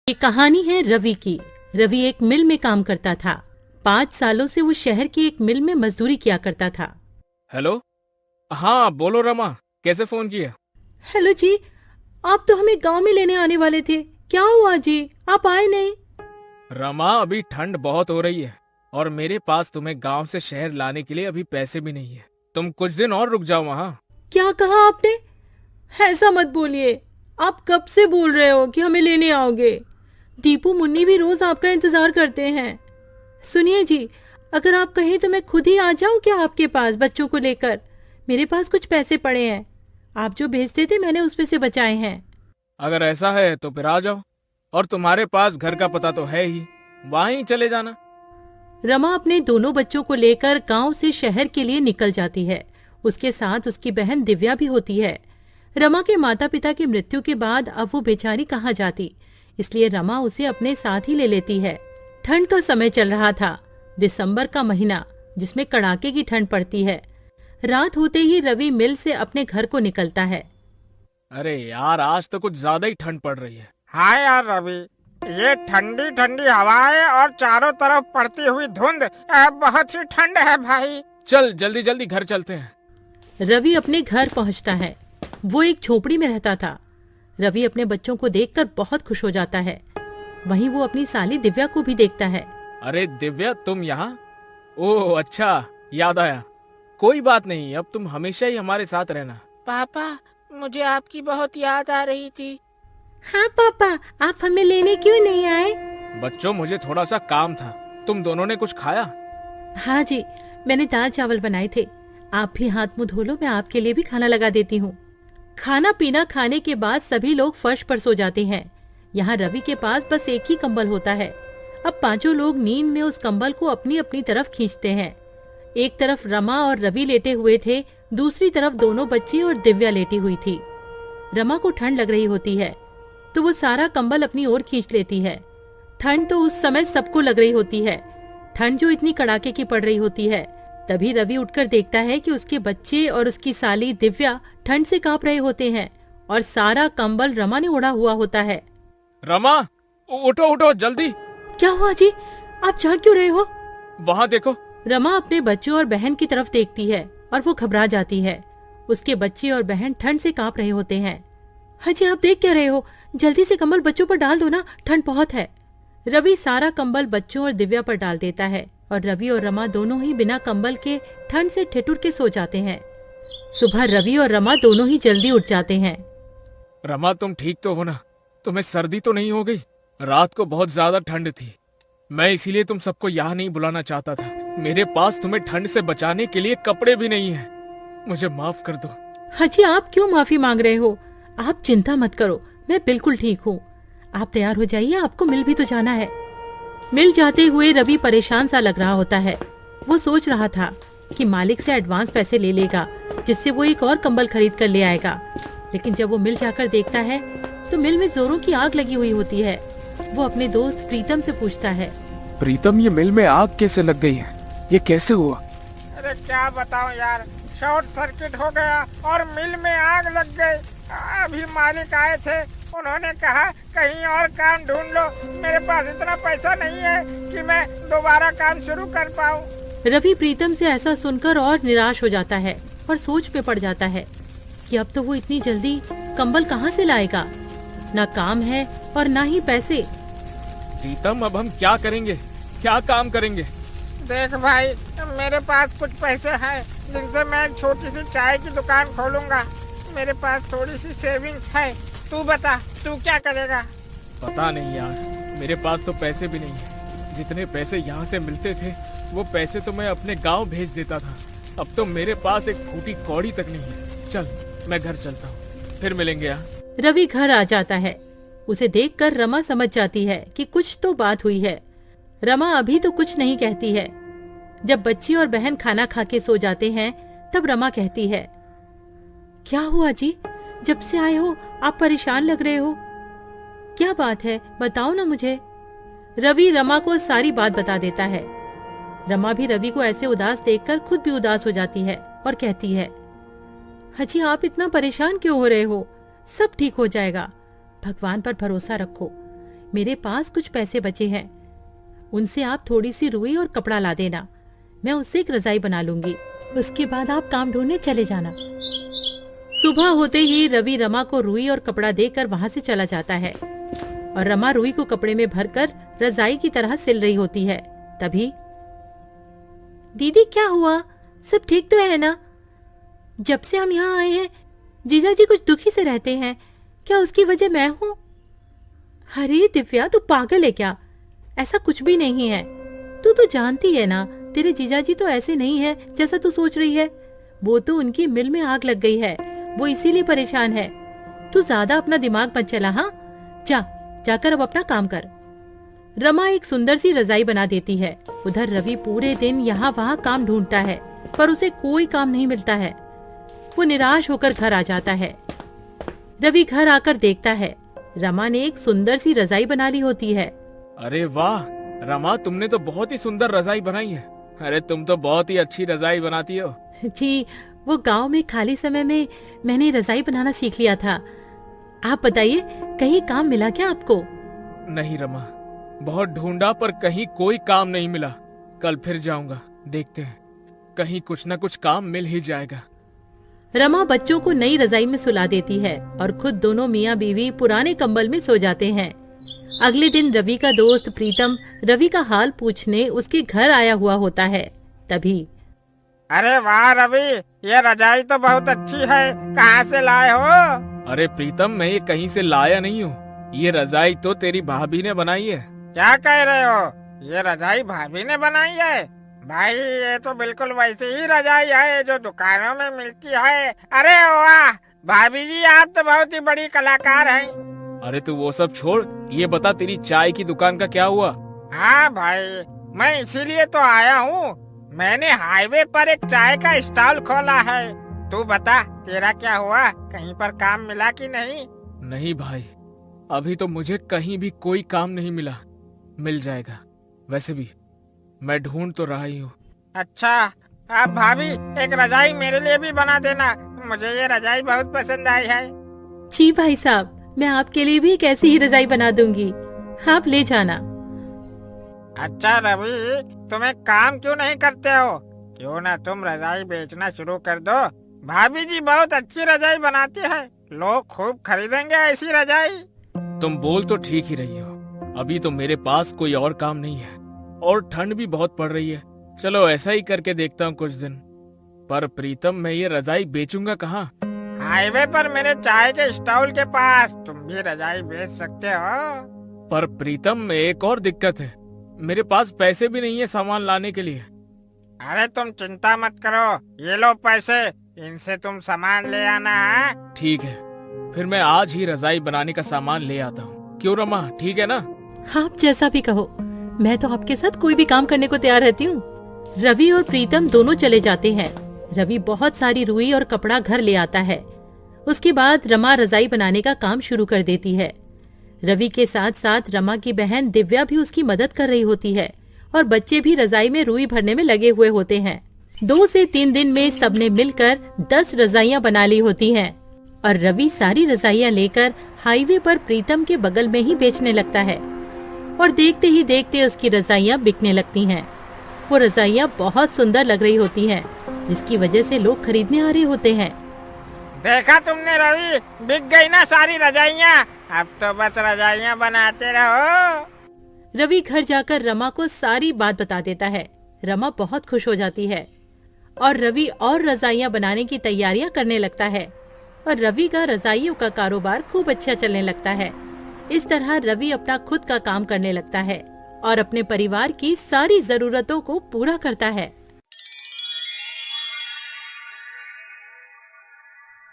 ये कहानी है रवि की। रवि एक मिल में काम करता था। 5 सालों से वो शहर की एक मिल में मजदूरी किया करता था। हेलो। हाँ बोलो रमा, कैसे फोन किया? हेलो जी, आप तो हमें गांव में लेने आने वाले थे, क्या हुआ जी, आप आए नहीं? रमा, अभी ठंड बहुत हो रही है और मेरे पास तुम्हें गांव से शहर लाने के लिए अभी पैसे भी नहीं है। तुम कुछ दिन और रुक जाओ वहाँ। क्या कहा आपने? ऐसा मत बोलिए। आप कब से बोल रहे हो कि हमें लेने आओगे? दीपू मुन्नी भी रोज आपका इंतजार करते हैं। सुनिए जी, अगर आप कहें तो मैं खुद ही आ जाऊं क्या आपके पास बच्चों को लेकर? मेरे पास कुछ पैसे पड़े हैं, आप जो भेजते थे मैंने उसमें से बचाए हैं। अगर ऐसा है तो फिर आ जाओ, और तुम्हारे पास घर का पता तो है ही, वहाँ ही चले जाना। रमा अपने दोनों बच्चों को लेकर गांव से शहर के लिए निकल जाती है। उसके साथ उसकी बहन दिव्या भी होती है। रमा के माता पिता की मृत्यु के बाद अब वो बेचारी कहाँ जाती, इसलिए रमा उसे अपने साथ ही ले लेती है। ठंड का समय चल रहा था, दिसंबर का महीना, जिसमें कड़ाके की ठंड पड़ती है। रात होते ही रवि मिल से अपने घर को निकलता है। अरे यार, आज तो कुछ ज्यादा ही ठंड पड़ रही है। हाँ यार रवि, ये ठंडी ठंडी हवाएं और चारों तरफ पड़ती हुई धुंध बहुत ही ठंड है भाई। चल जल्दी जल्दी घर चलते हैं। रवि अपने घर पहुंचता है। वो एक झोपड़ी में रहता था। रवि अपने बच्चों को देखकर बहुत खुश हो जाता है। वहीं वो अपनी साली दिव्या को भी देखता है। अरे दिव्या, तुम यहाँ? ओह अच्छा, याद आया। कोई बात नहीं, अब तुम हमेशा ही हमारे साथ रहना। पापा, मुझे आपकी बहुत याद आ रही थी। हाँ पापा, आप हमें लेने क्यों नहीं आए? बच्चों, मुझे थोड़ा सा काम था। तुम दोनों ने कुछ खाया? हाँ जी, मैंने दाल चावल बनाए थे। आप भी हाथ मुंह धो लो, मैं आपके लिए भी खाना लगा देती हूँ। खाना पीना खाने के बाद सभी लोग फर्श पर सो जाते हैं। यहाँ रवि के पास बस एक ही कंबल होता है। अब पांचों लोग नींद में उस कंबल को अपनी अपनी तरफ खींचते हैं। एक तरफ रमा और रवि लेटे हुए थे, दूसरी तरफ दोनों बच्ची और दिव्या लेटी हुई थी। रमा को ठंड लग रही होती है तो वो सारा कंबल अपनी ओर खींच लेती है। ठंड तो उस समय सबको लग रही होती है, ठंड जो इतनी कड़ाके की पड़ रही होती है। तभी रवि उठकर देखता है कि उसके बच्चे और उसकी साली दिव्या ठंड से कांप रहे होते हैं और सारा कंबल रमा ने ओढ़ा हुआ होता है। रमा, उठो उठो जल्दी। क्या हुआ जी, आप जाग क्यों रहे हो? वहाँ देखो। रमा अपने बच्चों और बहन की तरफ देखती है और वो घबरा जाती है। उसके बच्चे और बहन ठंड से कांप रहे होते हैं। हाजी, आप देख क्या रहे हो? जल्दी से कंबल बच्चों पर डाल दो ना, ठंड बहुत है। रवि सारा कंबल बच्चों और दिव्या पर डाल देता है और रवि और रमा दोनों ही बिना कंबल के ठंड से ठिठुर के सो जाते हैं। सुबह रवि और रमा दोनों ही जल्दी उठ जाते हैं। रमा, तुम ठीक तो हो ना? तुम्हें सर्दी तो नहीं हो गई? रात को बहुत ज्यादा ठंड थी, मैं इसीलिए तुम सबको यहाँ नहीं बुलाना चाहता था। मेरे पास तुम्हें ठंड से बचाने के लिए कपड़े भी नहीं है। मुझे माफ कर दो। हाजी, आप क्यों माफी मांग रहे हो? आप चिंता मत करो, मैं बिल्कुल ठीक हूँ। आप तैयार हो जाइए, आपको मिल भी तो जाना है। मिल जाते हुए रवि परेशान सा लग रहा होता है। वो सोच रहा था कि मालिक से एडवांस पैसे ले लेगा, जिससे वो एक और कंबल खरीद कर ले आएगा। लेकिन जब वो मिल जाकर देखता है तो मिल में जोरों की आग लगी हुई होती है। वो अपने दोस्त प्रीतम से पूछता है, प्रीतम, ये मिल में आग कैसे लग गई है? ये कैसे हुआ? अरे क्या बताऊं यार, शॉर्ट सर्किट हो गया और मिल में आग लग गई। अभी मालिक आए थे, उन्होंने कहा कहीं और काम ढूंढ लो। मेरे पास इतना पैसा नहीं है कि मैं दोबारा काम शुरू कर पाऊं। रवि प्रीतम से ऐसा सुनकर और निराश हो जाता है और सोच में पड़ जाता है कि अब तो वो इतनी जल्दी कंबल कहाँ से लाएगा। ना काम है और ना ही पैसे। प्रीतम, अब हम क्या करेंगे? क्या काम करेंगे? देख भाई, मेरे पास कुछ पैसे हैं जिनसे मैं एक छोटी सी चाय की दुकान खोलूंगा। मेरे पास थोड़ी सी सेविंग्स है। तू बता, तू क्या करेगा? पता नहीं यार, मेरे पास तो पैसे भी नहीं है। जितने पैसे यहाँ से मिलते थे वो पैसे तो मैं अपने गांव भेज देता था। अब तो मेरे पास एक फूटी कौड़ी तक नहीं है। चल, मैं घर चलता हूँ, फिर मिलेंगे यहाँ। रवि घर आ जाता है। उसे देखकर रमा समझ जाती है कि कुछ तो बात हुई है। रमा अभी तो कुछ नहीं कहती है। जब बच्ची और बहन खाना खा के सो जाते हैं तब रमा कहती है, क्या हुआ जी, जब से आए हो आप परेशान लग रहे हो, क्या बात है, बताओ ना मुझे। रवि रमा को सारी बात बता देता है। रमा भी रवि को ऐसे उदास देखकर खुद भी उदास हो जाती है और कहती है, हाजी, आप इतना परेशान क्यों हो रहे हो? सब ठीक हो जाएगा, भगवान पर भरोसा रखो। मेरे पास कुछ पैसे बचे हैं, उनसे आप थोड़ी सी रुई और कपड़ा ला देना। मैं उससे एक रजाई बना लूंगी, उसके बाद आप काम ढूंढने चले जाना। सुबह होते ही रवि रमा को रुई और कपड़ा देकर वहां से चला जाता है और रमा रुई को कपड़े में भरकर रजाई की तरह सिल रही होती है। तभी, दीदी क्या हुआ, सब ठीक तो है ना? जब से हम यहाँ आए हैं जीजा जी कुछ दुखी से रहते हैं, क्या उसकी वजह मैं हूँ? अरे दिव्या, तू पागल है क्या? ऐसा कुछ भी नहीं है। तू तो जानती है ना, तेरे जीजा जी तो ऐसे नहीं है जैसा तू सोच रही है। वो तो उनकी मिल में आग लग गई है, वो इसीलिए परेशान है। तू ज्यादा अपना दिमाग मत चला। हाँ, जाकर अब अपना काम कर। रमा एक सुंदर सी रजाई बना देती है। उधर रवि पूरे दिन यहाँ वहाँ काम ढूंढता है, पर उसे कोई काम नहीं मिलता है। वो निराश होकर घर आ जाता है। रवि घर आकर देखता है रमा ने एक सुंदर सी रजाई बना ली होती है। अरे वाह रमा, तुमने तो बहुत ही सुंदर रजाई बनाई है। अरे तुम तो बहुत ही अच्छी रजाई बनाती हो। जी, वो गांव में खाली समय में मैंने रजाई बनाना सीख लिया था। आप बताइए, कहीं काम मिला क्या आपको? नहीं रमा, बहुत ढूंढा पर कहीं कोई काम नहीं मिला। कल फिर जाऊंगा, देखते हैं, कहीं कुछ न कुछ काम मिल ही जाएगा। रमा बच्चों को नई रजाई में सुला देती है और खुद दोनों मियाँ बीवी पुराने कंबल में सो जाते हैं। अगले दिन रवि का दोस्त प्रीतम रवि का हाल पूछने उसके घर आया हुआ होता है। तभी, अरे वाह रवि, ये रजाई तो बहुत अच्छी है, कहाँ से लाए हो? अरे प्रीतम, मैं ये कहीं से लाया नहीं हूँ। ये रजाई तो तेरी भाभी ने बनाई है। क्या कह रहे हो? ये रजाई भाभी ने बनाई है? भाई, ये तो बिल्कुल वैसी ही रजाई है जो दुकानों में मिलती है। अरे वाह भाभी जी, आप तो बहुत ही बड़ी कलाकार हैं। अरे तू वो सब छोड़, ये बता तेरी चाय की दुकान का क्या हुआ? हाँ भाई, मैं इसीलिए तो आया हूँ। मैंने हाईवे पर एक चाय का स्टॉल खोला है। तू बता, तेरा क्या हुआ? कहीं पर काम मिला कि नहीं? नहीं भाई, अभी तो मुझे कहीं भी कोई काम नहीं मिला। मिल जाएगा, वैसे भी मैं ढूंढ तो रहा ही हूँ। अच्छा, अब भाभी एक रजाई मेरे लिए भी बना देना, मुझे ये रजाई बहुत पसंद आई है। जी भाई साहब, मैं आपके लिए भी एक ऐसी ही रजाई बना दूंगी, आप ले जाना। अच्छा रवि, तुम एक काम क्यों नहीं करते हो? क्यों ना तुम रजाई बेचना शुरू कर दो। भाभी जी बहुत अच्छी रजाई बनाती है, लोग खूब खरीदेंगे ऐसी रजाई। तुम बोल तो ठीक ही रही हो, अभी तो मेरे पास कोई और काम नहीं है और ठंड भी बहुत पड़ रही है। चलो ऐसा ही करके देखता हूँ कुछ दिन। पर प्रीतम, मैं ये रजाई बेचूंगा कहाँ? हाईवे पर मेरे चाय के स्टॉल के पास तुम भी रजाई बेच सकते हो। पर प्रीतम, एक और दिक्कत है, मेरे पास पैसे भी नहीं है सामान लाने के लिए। अरे तुम चिंता मत करो, ये लो पैसे, इनसे तुम सामान ले आना है। ठीक है, फिर मैं आज ही रजाई बनाने का सामान ले आता हूँ। क्यों रमा, ठीक है ना? आप जैसा भी कहो, मैं तो आपके साथ कोई भी काम करने को तैयार रहती हूँ। रवि और प्रीतम दोनों चले जाते हैं। रवि बहुत सारी रुई और कपड़ा घर ले आता है। उसके बाद रमा रजाई बनाने का काम शुरू कर देती है। रवि के साथ साथ रमा की बहन दिव्या भी उसकी मदद कर रही होती है और बच्चे भी रजाई में रुई भरने में लगे हुए होते हैं। 2 से 3 दिन में सबने मिलकर 10 रजाइयां बना ली होती हैं और रवि सारी रजाइयां लेकर हाईवे पर प्रीतम के बगल में ही बेचने लगता है और देखते ही देखते उसकी रजाइयां बिकने लगती हैं। वो रजाइयां बहुत सुंदर लग रही होती हैं, जिसकी वजह से लोग खरीदने आ रहे होते हैं। देखा तुमने रवि, बिक गई ना सारी रजाइयाँ। अब तो बस रजाइयाँ बनाते रहो। रवि घर जाकर रमा को सारी बात बता देता है। रमा बहुत खुश हो जाती है और रवि और रजाइयां बनाने की तैयारियां करने लगता है और रवि का रजाइयों का कारोबार खूब अच्छा चलने लगता है। इस तरह रवि अपना खुद का काम करने लगता है और अपने परिवार की सारी जरूरतों को पूरा करता है।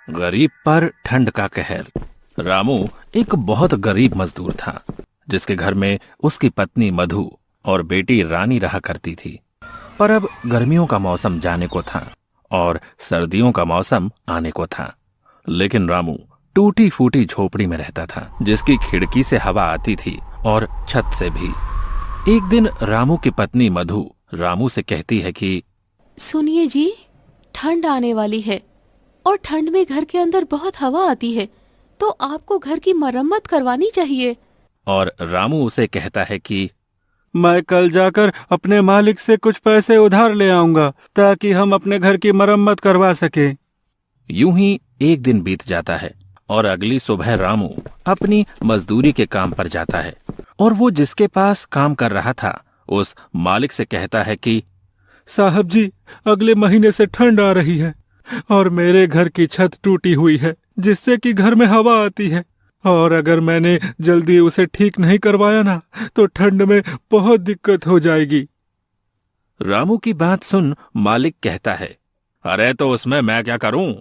गरीब पर ठंड का कहर। रामू एक बहुत गरीब मजदूर था, जिसके घर में उसकी पत्नी मधु और बेटी रानी रहा करती थी। पर अब गर्मियों का मौसम जाने को था और सर्दियों का मौसम आने को था, लेकिन रामू टूटी फूटी झोपड़ी में रहता था, जिसकी खिड़की से हवा आती थी और छत से भी। एक दिन रामू की पत्नी मधु रामू से कहती है कि सुनिए जी, ठंड आने वाली है और ठंड में घर के अंदर बहुत हवा आती है, तो आपको घर की मरम्मत करवानी चाहिए। और रामू उसे कहता है कि मैं कल जाकर अपने मालिक से कुछ पैसे उधार ले आऊंगा ताकि हम अपने घर की मरम्मत करवा सके। यूं ही एक दिन बीत जाता है और अगली सुबह रामू अपनी मजदूरी के काम पर जाता है और वो जिसके पास काम कर रहा था उस मालिक से कहता है कि साहब जी, अगले महीने से ठंड आ रही है और मेरे घर की छत टूटी हुई है जिससे कि घर में हवा आती है, और अगर मैंने जल्दी उसे ठीक नहीं करवाया ना तो ठंड में बहुत दिक्कत हो जाएगी। रामू की बात सुन मालिक कहता है, अरे तो उसमें मैं क्या करूं?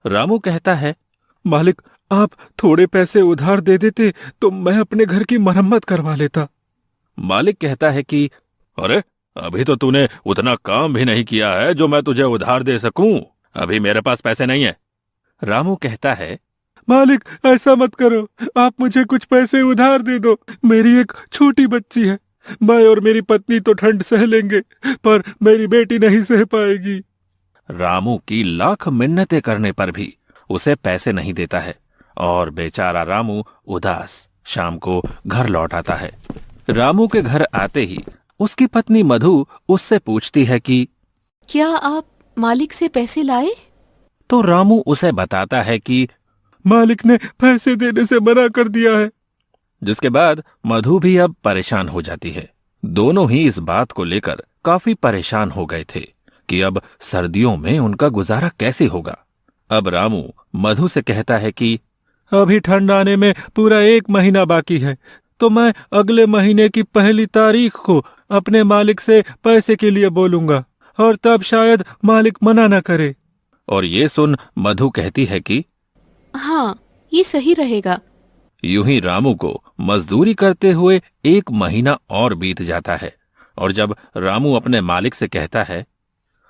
रामू कहता है, मालिक आप थोड़े पैसे उधार दे देते तो मैं अपने घर की मरम्मत करवा लेता। मालिक कहता है कि अरे अभी तो तूने उतना काम भी नहीं किया है जो मैं तुझे उधार दे सकूं, अभी मेरे पास पैसे नहीं है। रामू कहता है, मालिक ऐसा मत करो, आप मुझे कुछ पैसे उधार दे दो, मेरी एक छोटी बच्ची है, मैं और मेरी पत्नी तो ठंड सह लेंगे पर मेरी बेटी नहीं सह पाएगी। रामू की लाख मिन्नतें करने पर भी उसे पैसे नहीं देता है और बेचारा रामू उदास शाम को घर लौट आता है। रामू के घर आते ही उसकी पत्नी मधु उससे पूछती है कि क्या आप मालिक से पैसे लाए? तो रामू उसे बताता है कि मालिक ने पैसे देने से मना कर दिया है। जिसके बाद मधु भी अब परेशान हो जाती है। दोनों ही इस बात को लेकर काफी परेशान हो गए थे कि अब सर्दियों में उनका गुजारा कैसे होगा। अब रामू मधु से कहता है कि अभी ठंड आने में पूरा 1 महीना बाकी है, तो मैं अगले महीने की 1 तारीख को अपने मालिक से पैसे के लिए बोलूंगा और तब शायद मालिक मना न करे। और ये सुन मधु कहती है कि हाँ, ये सही रहेगा। यूं ही रामू को मजदूरी करते हुए 1 महीना और बीत जाता है और जब रामू अपने मालिक से कहता है,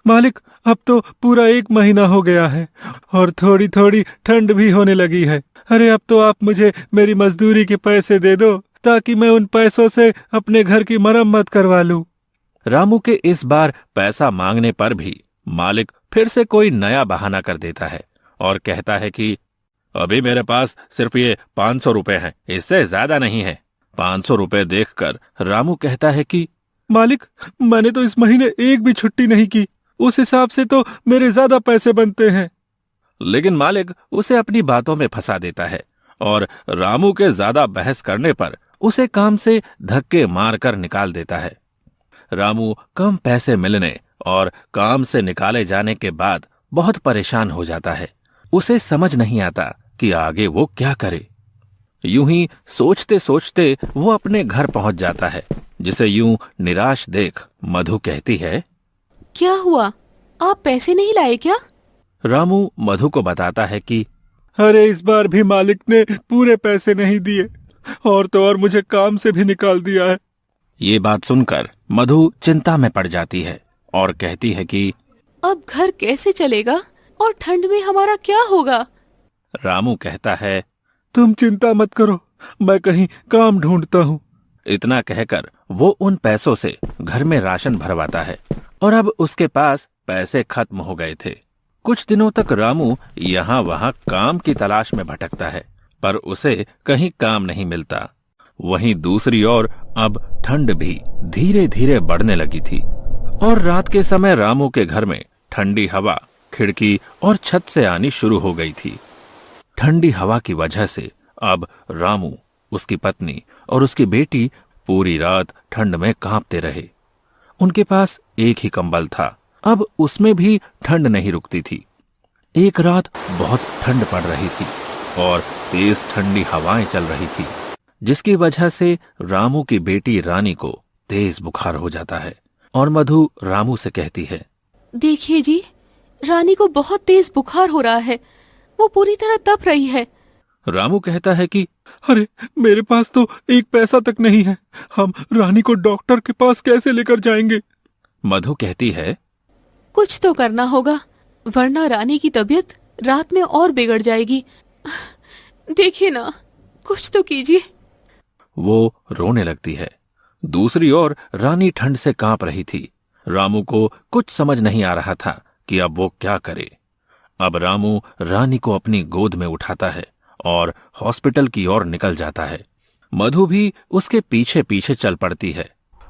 मालिक अब तो पूरा 1 महीना हो गया है और थोड़ी थोड़ी ठंड भी होने लगी है, अरे अब तो आप मुझे मेरी मजदूरी के पैसे दे दो ताकि मैं उन पैसों से अपने घर की मरम्मत करवा लूं। रामू के इस बार पैसा मांगने पर भी मालिक फिर से कोई नया बहाना कर देता है और कहता है कि अभी मेरे पास सिर्फ ये 500 रुपए हैं, इससे ज्यादा नहीं है। 500 रुपए देखकर रामू कहता है कि मालिक मैंने तो इस महीने एक भी छुट्टी नहीं की, उस हिसाब से तो मेरे ज्यादा पैसे बनते हैं। लेकिन मालिक उसे अपनी बातों में फंसा देता है और रामू के ज्यादा बहस करने पर उसे काम से धक्के मारकर निकाल देता है। रामू कम पैसे मिलने और काम से निकाले जाने के बाद बहुत परेशान हो जाता है। उसे समझ नहीं आता कि आगे वो क्या करे। यूं ही सोचते सोचते वो अपने घर पहुंच जाता है, जिसे यूं निराश देख मधु कहती है, क्या हुआ, आप पैसे नहीं लाए क्या? रामू मधु को बताता है कि अरे इस बार भी मालिक ने पूरे पैसे नहीं दिए और तो और मुझे काम से भी निकाल दिया है। ये बात सुनकर मधु चिंता में पड़ जाती है और कहती है कि अब घर कैसे चलेगा और ठंड में हमारा क्या होगा? रामू कहता है, तुम चिंता मत करो, मैं कहीं काम ढूंढता हूँ। इतना कहकर वो उन पैसों से घर में राशन भरवाता है और अब उसके पास पैसे खत्म हो गए थे। कुछ दिनों तक रामू यहाँ वहाँ काम की तलाश में भटकता है पर उसे कहीं काम नहीं मिलता। वहीं दूसरी ओर अब ठंड भी धीरे धीरे बढ़ने लगी थी और रात के समय रामू के घर में ठंडी हवा खिड़की और छत से आनी शुरू हो गई थी। ठंडी हवा की वजह से अब रामू, उसकी पत्नी और उसकी बेटी पूरी रात ठंड में कांपते रहे। उनके पास एक ही कंबल था, अब उसमें भी ठंड नहीं रुकती थी। एक रात बहुत ठंड पड़ रही थी और तेज ठंडी हवाएं चल रही थी, जिसकी वजह से रामू की बेटी रानी को तेज बुखार हो जाता है और मधु रामू से कहती है, देखिए जी, रानी को बहुत तेज बुखार हो रहा है, वो पूरी तरह तप रही है। रामू कहता है कि अरे मेरे पास तो 1 पैसा तक नहीं है, हम रानी को डॉक्टर के पास कैसे लेकर जाएंगे? मधु कहती है, कुछ तो करना होगा वरना रानी की तबीयत रात में और बिगड़ जाएगी। देखिए ना, कुछ तो कीजिए। वो रोने लगती है। दूसरी ओर रानी ठंड से कांप रही थी। रामू को कुछ समझ नहीं आ रहा था कि अब वो क्या करे। अब रामू रानी को अपनी गोद में उठाता है और हॉस्पिटल की ओर निकल जाता है। मधु भी उसके पीछे पीछे चल पड़ती है।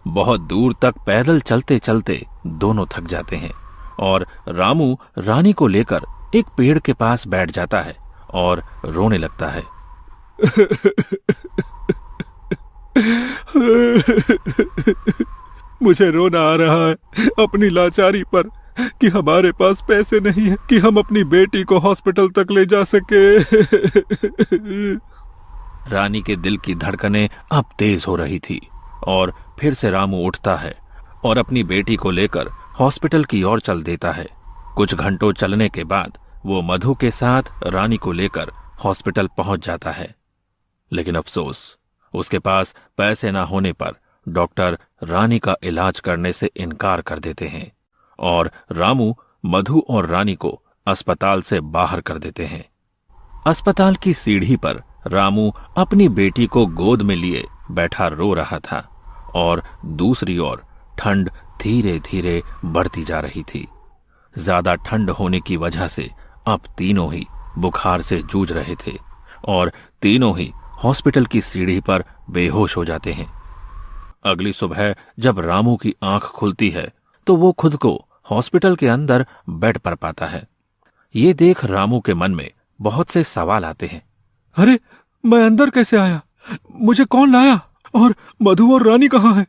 बहुत दूर तक पैदल चलते चलते दोनों थक जाते हैं और रामू रानी को लेकर एक पेड़ के पास बैठ जाता है और रोने लगता है। मुझे रोना आ रहा है अपनी लाचारी पर कि हमारे पास पैसे नहीं है कि हम अपनी बेटी को हॉस्पिटल तक ले जा सके। रानी के दिल की धड़कनें अब तेज हो रही थी और फिर से रामू उठता है और अपनी बेटी को लेकर हॉस्पिटल की ओर चल देता है। कुछ घंटों चलने के बाद वो मधु के साथ रानी को लेकर हॉस्पिटल पहुंच जाता है, लेकिन अफसोस, उसके पास पैसे ना होने पर डॉक्टर रानी का इलाज करने से इनकार कर देते हैं और रामू, मधु और रानी को अस्पताल से बाहर कर देते हैं। अस्पताल की सीढ़ी पर रामू अपनी बेटी को गोद में लिए बैठा रो रहा था और दूसरी ओर ठंड धीरे धीरे बढ़ती जा रही थी। ज्यादा ठंड होने की वजह से अब तीनों ही बुखार से जूझ रहे थे और तीनों ही हॉस्पिटल की सीढ़ी पर बेहोश हो जाते हैं। अगली सुबह जब रामू की आंख खुलती है तो वो खुद को हॉस्पिटल के अंदर बेड पर पाता है। ये देख रामू के मन में बहुत से सवाल आते हैं। अरे, मैं अंदर कैसे आया? मुझे कौन लाया? और मधु और रानी कहाँ हैं?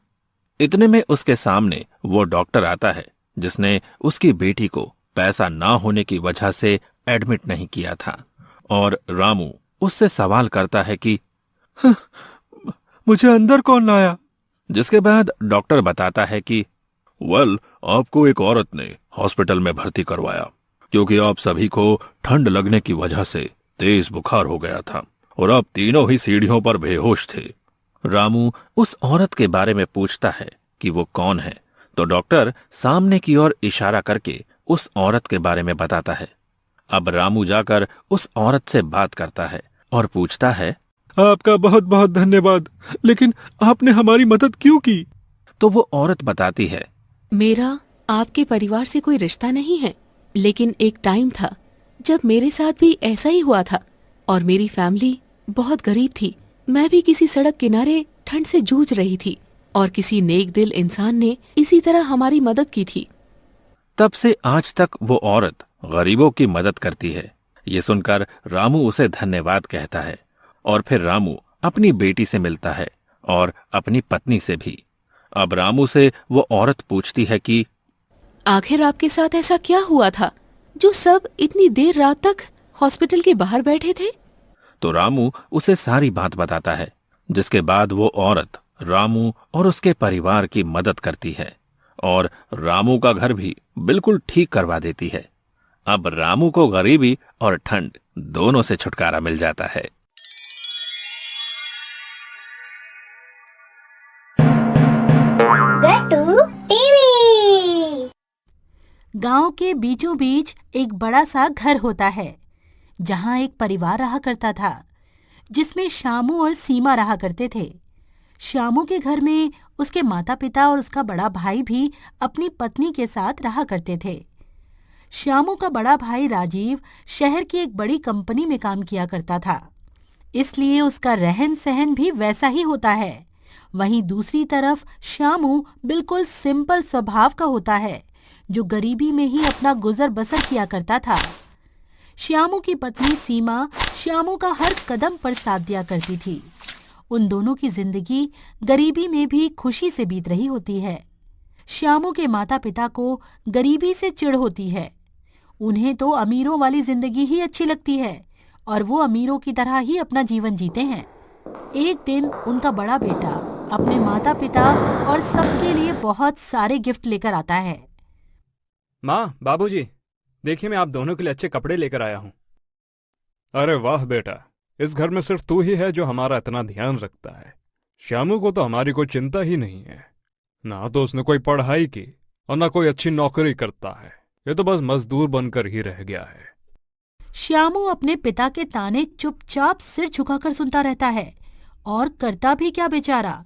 इतने में उसके सामने वो डॉक्टर आता है जिसने उसकी बेटी को पैसा ना होने की वजह से एडमिट नहीं किया था और रामू उससे सवाल करता है कि मुझे अंदर कौन लाया? जिसके बाद डॉक्टर बताता है कि आपको एक औरत ने हॉस्पिटल में भर्ती करवाया क्योंकि आप सभी को ठंड लगने की वजह से तेज बुखार हो गया था और आप तीनों ही सीढ़ियों पर बेहोश थे। रामू उस औरत के बारे में पूछता है कि वो कौन है, तो डॉक्टर सामने की ओर इशारा करके उस औरत के बारे में बताता है। अब रामू जाकर उस औरत से बात करता है और पूछता है, आपका बहुत बहुत धन्यवाद, लेकिन आपने हमारी मदद क्यों की? तो वो औरत बताती है, मेरा आपके परिवार से कोई रिश्ता नहीं है, लेकिन एक टाइम था जब मेरे साथ भी ऐसा ही हुआ था और मेरी फैमिली बहुत गरीब थी। मैं भी किसी सड़क किनारे ठंड से जूझ रही थी और किसी नेक दिल इंसान ने इसी तरह हमारी मदद की थी। तब से आज तक वो औरत गरीबों की मदद करती है। ये सुनकर रामू उसे धन्यवाद कहता है और फिर रामू अपनी बेटी से मिलता है और अपनी पत्नी से भी। अब रामू से वो औरत पूछती है कि आखिर आपके साथ ऐसा क्या हुआ था जो सब इतनी देर रात तक हॉस्पिटल के बाहर बैठे थे? तो रामू उसे सारी बात बताता है, जिसके बाद वो औरत रामू और उसके परिवार की मदद करती है और रामू का घर भी बिल्कुल ठीक करवा देती है। अब रामू को गरीबी और ठंड दोनों से छुटकारा मिल जाता है। गांव के बीचों बीच एक बड़ा सा घर होता है जहां एक परिवार रहा करता था जिसमें श्यामू और सीमा रहा करते थे। श्यामू के घर में उसके माता पिता और उसका बड़ा भाई भी अपनी पत्नी के साथ रहा करते थे। श्यामू का बड़ा भाई राजीव शहर की एक बड़ी कंपनी में काम किया करता था, इसलिए उसका रहन सहन भी वैसा ही होता है। वहीं दूसरी तरफ श्यामू बिल्कुल सिंपल स्वभाव का होता है जो गरीबी में ही अपना गुजर बसर किया करता था। श्यामू की पत्नी सीमा श्यामू का हर कदम पर साथ दिया करती थी। उन दोनों की जिंदगी गरीबी में भी खुशी से बीत रही होती है। श्यामू के माता पिता को गरीबी से चिढ़ होती है। उन्हें तो अमीरों वाली जिंदगी ही अच्छी लगती है और वो अमीरों की तरह ही अपना जीवन जीते हैं। एक दिन उनका बड़ा बेटा अपने माता पिता और सबके लिए बहुत सारे गिफ्ट लेकर आता है। माँ, बाबूजी, देखिए मैं आप दोनों के लिए अच्छे कपड़े लेकर आया हूँ। अरे वाह बेटा, इस घर में सिर्फ तू ही है जो हमारा इतना ध्यान रखता है। श्यामू को तो हमारी कोई चिंता ही नहीं है। ना तो उसने कोई पढ़ाई की और ना कोई अच्छी नौकरी करता है। ये तो बस मजदूर बनकर ही रह गया है। श्यामू अपने पिता के ताने चुपचाप सिर झुकाकर सुनता रहता है और करता भी क्या बेचारा।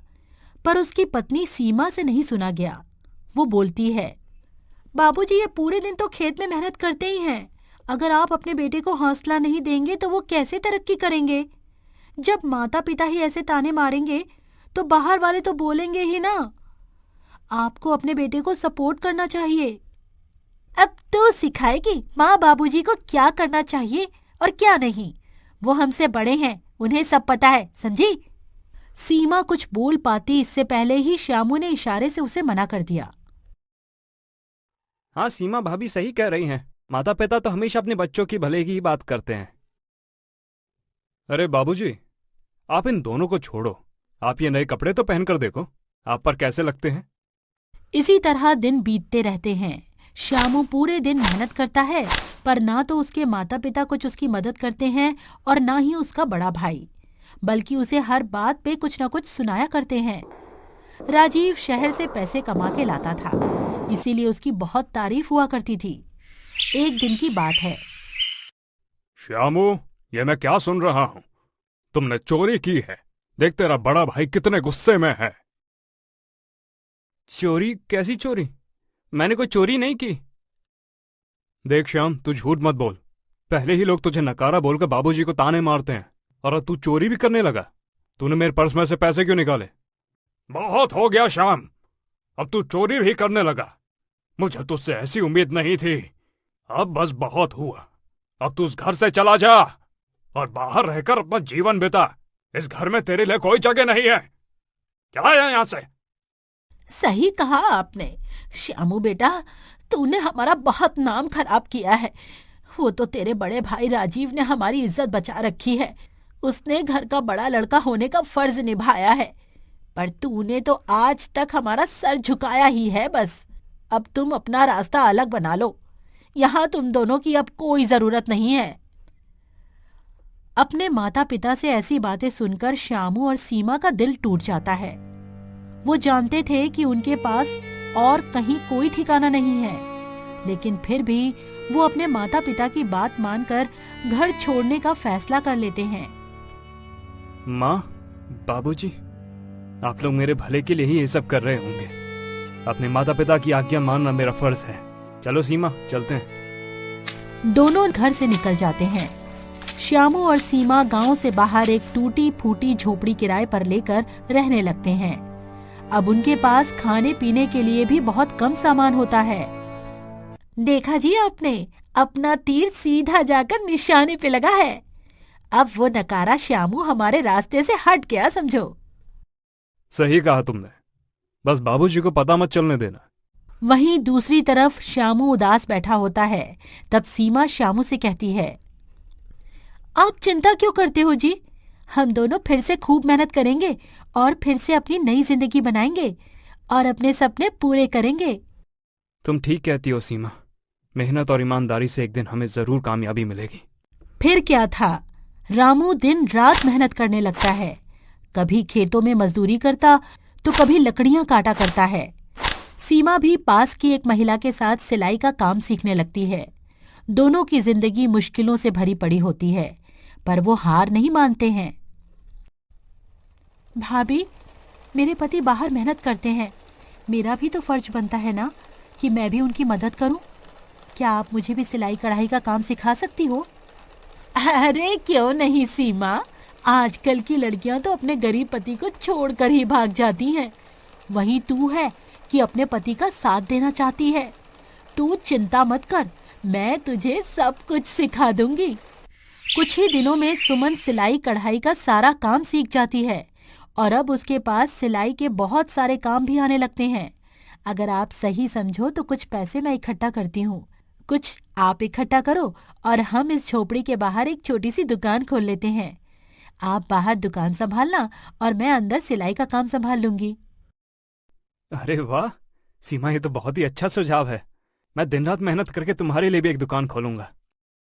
पर उसकी पत्नी सीमा से नहीं सुना गया। वो बोलती है, बाबूजी, ये पूरे दिन तो खेत में मेहनत करते ही हैं। अगर आप अपने बेटे को हौसला नहीं देंगे तो वो कैसे तरक्की करेंगे? जब माता पिता ही ऐसे ताने मारेंगे तो बाहर वाले तो बोलेंगे ही ना। आपको अपने बेटे को सपोर्ट करना चाहिए। अब तो सिखाएगी माँ बाबूजी को क्या करना चाहिए और क्या नहीं। वो हमसे बड़े हैं, उन्हें सब पता है, समझी? सीमा कुछ बोल पाती इससे पहले ही श्यामू ने इशारे से उसे मना कर दिया। हाँ, सीमा भाभी सही कह रही हैं। माता पिता तो हमेशा अपने बच्चों की भले की ही बात करते हैं। अरे बाबूजी, आप इन दोनों को छोड़ो। आप ये नए कपड़े तो पहनकर देखो, आप पर कैसे लगते हैं। इसी तरह दिन बीतते रहते हैं। श्यामू पूरे दिन मेहनत करता है, पर ना तो उसके माता पिता कुछ उसकी मदद करते हैं और ना ही उसका बड़ा भाई, बल्कि उसे हर बात पे कुछ न कुछ सुनाया करते हैं। राजीव शहर से पैसे कमा के लाता था, इसीलिए उसकी बहुत तारीफ हुआ करती थी। एक दिन की बात है। श्यामू, ये मैं क्या सुन रहा हूं? तुमने चोरी की है। देख तेरा बड़ा भाई कितने गुस्से में है। चोरी? कैसी चोरी? मैंने कोई चोरी नहीं की। देख श्याम, तू झूठ मत बोल। पहले ही लोग तुझे नकारा बोलकर बाबूजी को ताने मारते हैं, और अब तू चोरी भी करने लगा। तूने मेरे पर्स में से पैसे क्यों निकाले? बहुत हो गया श्याम, अब तू चोरी भी करने लगा। मुझे तुझसे ऐसी उम्मीद नहीं थी। अब बस बहुत हुआ। अब तू उस घर से चला जा और बाहर रहकर अपना जीवन बिता। इस घर में तेरे लिए कोई जगह नहीं है। चला जा यहां से। सही कहा आपने श्यामू बेटा, तूने हमारा बहुत नाम खराब किया है। वो तो तेरे बड़े भाई राजीव ने हमारी इज्जत बचा रखी है। उसने घर का बड़ा लड़का होने का फर्ज निभाया है, पर तूने तो आज तक हमारा सर झुकाया ही है। बस अब तुम अपना रास्ता अलग बना लो। यहाँ तुम दोनों की अब कोई जरूरत नहीं है। अपने माता पिता से ऐसी बातें सुनकर श्यामू और सीमा का दिल टूट जाता है। वो जानते थे कि उनके पास और कहीं कोई ठिकाना नहीं है, लेकिन फिर भी वो अपने माता पिता की बात मानकर घर छोड़ने का फैसला कर लेते हैं। माँ, बाबूजी, आप लोग मेरे भले के लिए ही ये सब कर रहे होंगे। अपने माता पिता की आज्ञा मानना मेरा फर्ज है। चलो सीमा, चलते हैं। दोनों घर से निकल जाते हैं। श्यामू और सीमा गांव से बाहर एक टूटी फूटी झोपड़ी किराए पर लेकर रहने लगते हैं। अब उनके पास खाने पीने के लिए भी बहुत कम सामान होता है। देखा जी आपने, अपना तीर सीधा जाकर निशाने पे लगा है। अब वो नकारा श्यामू हमारे रास्ते से हट गया, समझो। सही कहा तुमने। बस बाबूजी को पता मत चलने देना। वहीं दूसरी तरफ श्यामू उदास बैठा होता है। तब सीमा श्यामू से कहती है, आप चिंता क्यों करते हो जी? हम दोनों फिर से खूब मेहनत करेंगे और फिर से अपनी नई जिंदगी बनाएंगे और अपने सपने पूरे करेंगे। तुम ठीक कहती हो सीमा। मेहनत और ईमानदारी से एक दिन हमें जरूर कामयाबी मिलेगी। फिर क्या था, रामू दिन रात मेहनत करने लगता है। कभी खेतों में मजदूरी करता तो कभी लकड़ियां काटा करता है। सीमा भी पास की एक महिला के साथ सिलाई का काम सीखने लगती है। दोनों की जिंदगी मुश्किलों से भरी पड़ी होती है, पर वो हार नहीं मानते हैं। भाभी, मेरे पति बाहर मेहनत करते हैं। मेरा भी तो फर्ज बनता है ना कि मैं भी उनकी मदद करूं। क्या आप मुझे भी सिलाई कढ़ाई का काम सिखा सकती हो? अरे क्यों नहीं सीमा, आजकल की लड़कियां तो अपने गरीब पति को छोड़कर ही भाग जाती हैं। वहीं तू है कि अपने पति का साथ देना चाहती है। तू चिंता मत कर, मैं तुझे सब कुछ सिखा दूंगी। कुछ ही दिनों में सुमन सिलाई कढ़ाई का सारा काम सीख जाती है और अब उसके पास सिलाई के बहुत सारे काम भी आने लगते हैं। अगर आप सही समझो तो कुछ पैसे मैं इकट्ठा करती हूँ, कुछ आप इकट्ठा करो और हम इस झोपड़ी के बाहर एक छोटी सी दुकान खोल लेते हैं। आप बाहर दुकान संभालना और मैं अंदर सिलाई का काम संभाल लूंगी। अरे वाह सीमा, ये तो बहुत ही अच्छा सुझाव है। मैं दिन रात मेहनत करके तुम्हारे लिए भी एक दुकान खोलूंगा।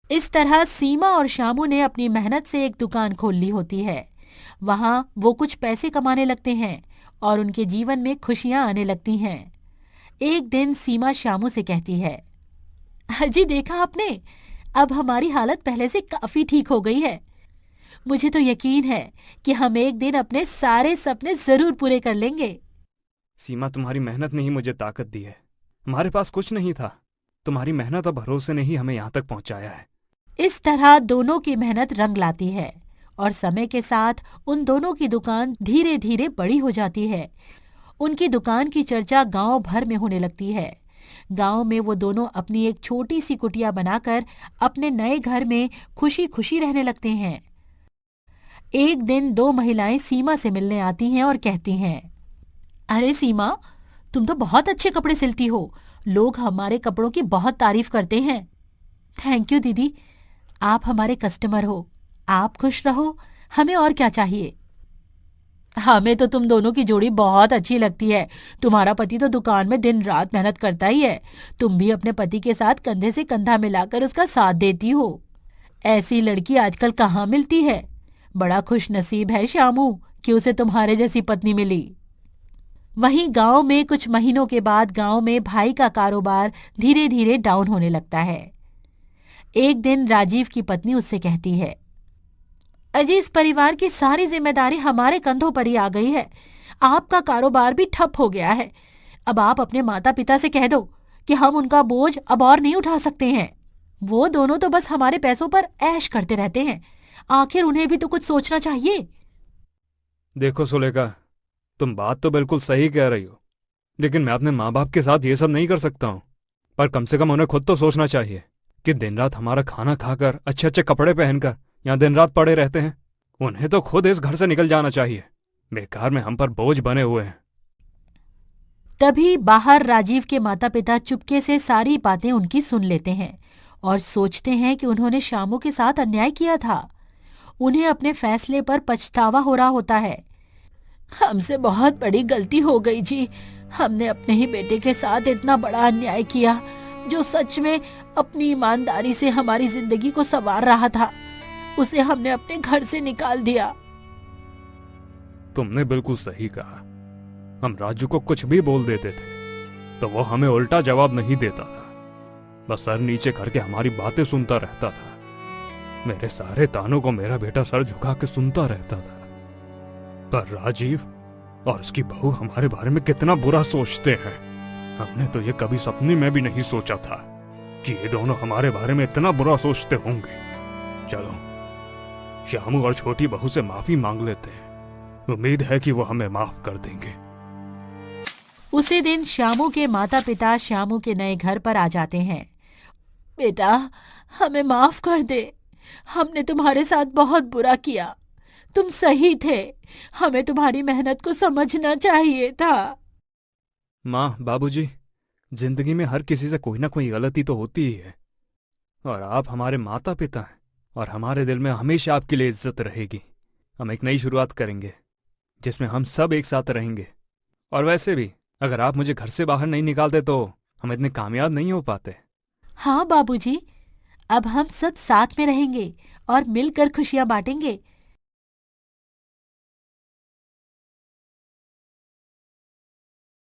इस तरह सीमा और श्यामू ने अपनी मेहनत से एक दुकान खोल ली होती है। वहां वो कुछ पैसे कमाने लगते हैं और उनके जीवन में खुशियां आने लगती हैं। एक दिन सीमा श्यामू से कहती है, जी देखा आपने, अब हमारी हालत पहले से काफी ठीक हो गई है। मुझे तो यकीन है कि हम एक दिन अपने सारे सपने जरूर पूरे कर लेंगे। सीमा, तुम्हारी मेहनत ने ही मुझे ताकत दी है। हमारे पास कुछ नहीं था, तुम्हारी मेहनत और भरोसे ने ही हमें यहाँ तक पहुँचाया है। इस तरह दोनों की मेहनत रंग लाती है और समय के साथ उन दोनों की दुकान धीरे धीरे बड़ी हो जाती है। उनकी दुकान की चर्चा गांव भर में होने लगती है। गांव में वो दोनों अपनी एक छोटी सी कुटिया बनाकर अपने नए घर में खुशी खुशी रहने लगते हैं। एक दिन दो महिलाएं सीमा से मिलने आती हैं और कहती हैं, अरे सीमा, तुम तो बहुत अच्छे कपड़े सिलती हो। लोग हमारे कपड़ों की बहुत तारीफ करते हैं। थैंक यू दीदी, आप हमारे कस्टमर हो। आप खुश रहो, हमें और क्या चाहिए। हमें तो तुम दोनों की जोड़ी बहुत अच्छी लगती है। तुम्हारा पति तो दुकान में दिन रात मेहनत करता ही है। तुम भी अपने पति के साथ कंधे से कंधा मिलाकर उसका साथ देती हो। ऐसी लड़की आजकल कहाँ मिलती है। बड़ा खुश नसीब है श्यामू कि उसे तुम्हारे जैसी पत्नी मिली। वहीं गांव में कुछ महीनों के बाद गांव में भाई का कारोबार धीरे धीरे डाउन होने लगता है। एक दिन राजीव की पत्नी उससे कहती है, अजी, इस परिवार की सारी जिम्मेदारी हमारे कंधों पर ही आ गई है। आपका कारोबार भी ठप हो गया है। अब आप अपने माता पिता से कह दो कि हम उनका बोझ अब और नहीं उठा सकते हैं। वो दोनों तो बस हमारे पैसों पर ऐश करते रहते हैं। आखिर उन्हें भी तो कुछ सोचना चाहिए। देखो सुलेखा, तुम बात तो बिल्कुल सही कह रही हो, लेकिन मैं अपने माँ बाप के साथ ये सब नहीं कर सकता हूँ। पर कम से कम उन्हें खुद तो सोचना चाहिए कि दिन रात हमारा खाना खाकर अच्छे अच्छे कपड़े पहनकर यहाँ दिन रात पड़े रहते हैं। उन्हें तो खुद इस घर से निकल जाना चाहिए। बेकार में हम पर बोझ बने हुए हैं। तभी बाहर राजीव के माता पिता चुपके से सारी बातें उनकी सुन लेते हैं और सोचते हैं कि उन्होंने श्यामू के साथ अन्याय किया था। उन्हें अपने फैसले पर पछतावा हो रहा होता है। हमसे बहुत बड़ी गलती हो गई जी। हमने अपने ही बेटे के साथ इतना बड़ा अन्याय किया, जो सच में अपनी ईमानदारी से हमारी जिंदगी को संवार रहा था। उसे हमने अपने घर से निकाल दिया। तुमने बिल्कुल सही कहा। हम राजू को कुछ भी बोल देते थे तो वो हमें उल्टा जवाब नहीं देता था, बस सर नीचे करके हमारी बातें सुनता रहता था। मेरे सारे तानों को मेरा बेटा सर झुका के सुनता रहता था। पर राजीव और उसकी बहू हमारे बारे में कितना बुरा सोचते हैं। हमने तो ये कभी सपने में भी नहीं सोचा था कि ये दोनों हमारे बारे में इतना बुरा सोचते होंगे। चलो, श्यामू और छोटी बहू से माफी मांग लेते हैं। उम्मीद है कि वो हमें माफ कर देंगे। उसी दिन श्यामू के माता पिता श्यामू के नए घर पर आ जाते हैं। बेटा, हमें माफ कर दे। हमने तुम्हारे साथ बहुत बुरा किया। तुम सही थे। हमें तुम्हारी मेहनत को समझना चाहिए था। माँ, बाबूजी, जिंदगी में हर किसी से कोई ना कोई गलती तो होती ही है, और आप हमारे माता पिता हैं और हमारे दिल में हमेशा आपके लिए इज्जत रहेगी। हम एक नई शुरुआत करेंगे जिसमें हम सब एक साथ रहेंगे। और वैसे भी अगर आप मुझे घर से बाहर नहीं निकालते तो हम इतने कामयाब नहीं हो पाते। हाँ बाबूजी, अब हम सब साथ में रहेंगे और मिलकर खुशियां बांटेंगे।